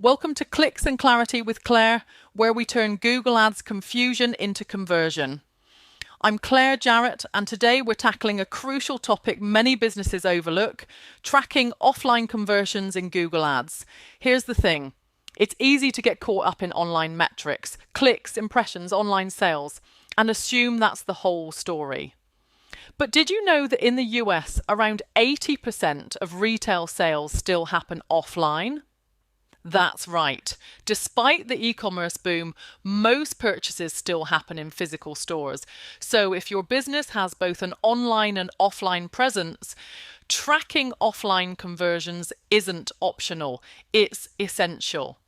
Welcome to Clicks and Clarity with Claire, where we turn Google Ads confusion into conversion. I'm Claire Jarrett, and today we're tackling a crucial topic many businesses overlook: tracking offline conversions in Google Ads. Here's the thing. It's easy to get caught up in online metrics, clicks, impressions, online sales, and assume that's the whole story. But did you know that in the US, around 80% of retail sales still happen offline? That's right. Despite the e-commerce boom, most purchases still happen in physical stores. So if your business has both an online and offline presence, tracking offline conversions isn't optional, it's essential.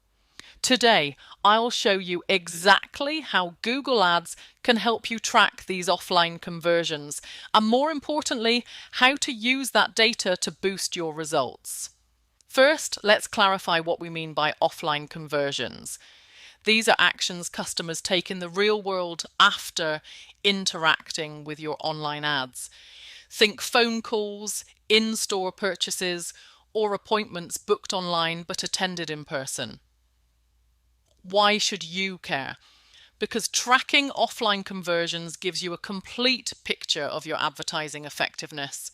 Today, I'll show you exactly how Google Ads can help you track these offline conversions, and more importantly, how to use that data to boost your results. First, let's clarify what we mean by offline conversions. These are actions customers take in the real world after interacting with your online ads. Think phone calls, in-store purchases, or appointments booked online but attended in person. Why should you care? Because tracking offline conversions gives you a complete picture of your advertising effectiveness.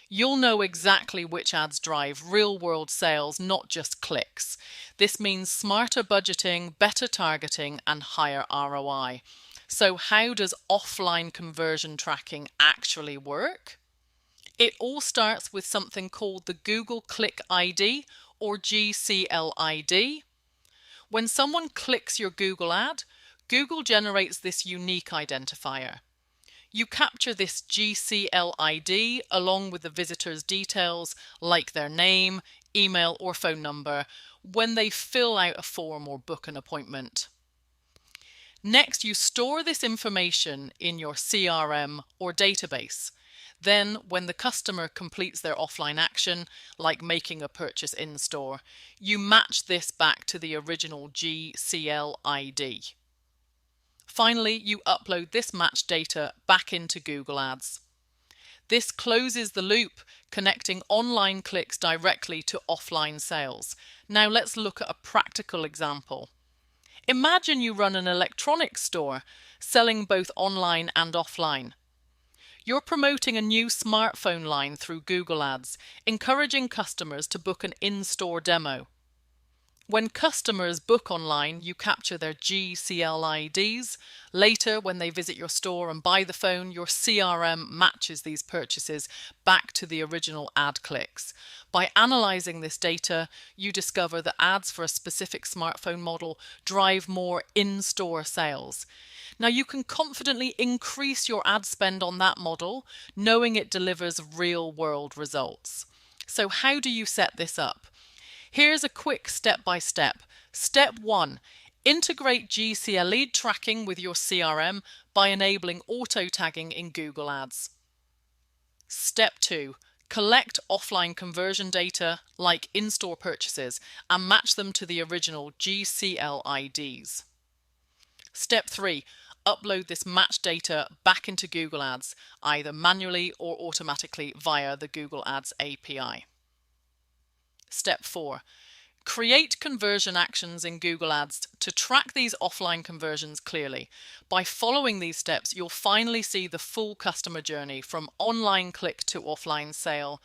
You'll know exactly which ads drive real-world sales, not just clicks. This means smarter budgeting, better targeting, and higher ROI. So how does offline conversion tracking actually work? It all starts with something called the Google Click ID, or GCLID. When someone clicks your Google ad, Google generates this unique identifier. You capture this GCLID along with the visitor's details like their name, email or phone number when they fill out a form or book an appointment. Next, you store this information in your CRM or database. Then, when the customer completes their offline action, like making a purchase in-store, you match this back to the original GCLID. Finally, you upload this matched data back into Google Ads. This closes the loop, connecting online clicks directly to offline sales. Now let's look at a practical example. Imagine you run an electronics store selling both online and offline. You're promoting a new smartphone line through Google Ads, encouraging customers to book an in-store demo. When customers book online, you capture their GCLIDs. Later, when they visit your store and buy the phone, your CRM matches these purchases back to the original ad clicks. By analysing this data, you discover that ads for a specific smartphone model drive more in-store sales. Now, you can confidently increase your ad spend on that model, knowing it delivers real-world results. So how do you set this up? Here's a quick step-by-step. Step 1. Integrate GCLID tracking with your CRM by enabling auto-tagging in Google Ads. Step 2. Collect offline conversion data like in-store purchases and match them to the original GCLIDs. Step 3. Upload this matched data back into Google Ads, either manually or automatically via the Google Ads API. Step 4. Create conversion actions in Google Ads to track these offline conversions clearly. By following these steps, you'll finally see the full customer journey from online click to offline sale.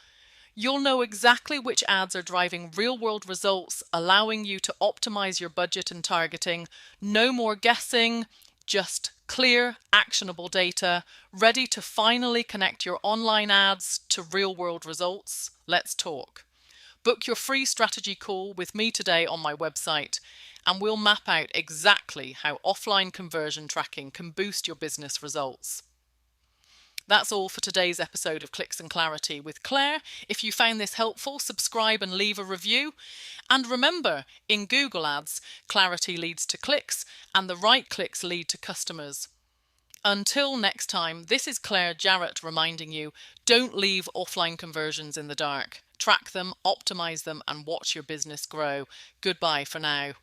You'll know exactly which ads are driving real-world results, allowing you to optimize your budget and targeting. No more guessing, just clear, actionable data, ready to finally connect your online ads to real-world results. Let's talk. Book your free strategy call with me today on my website, and we'll map out exactly how offline conversion tracking can boost your business results. That's all for today's episode of Clicks and Clarity with Claire. If you found this helpful, subscribe and leave a review. And remember, in Google Ads, clarity leads to clicks, and the right clicks lead to customers. Until next time, this is Claire Jarrett reminding you, don't leave offline conversions in the dark. Track them, optimize them, and watch your business grow. Goodbye for now.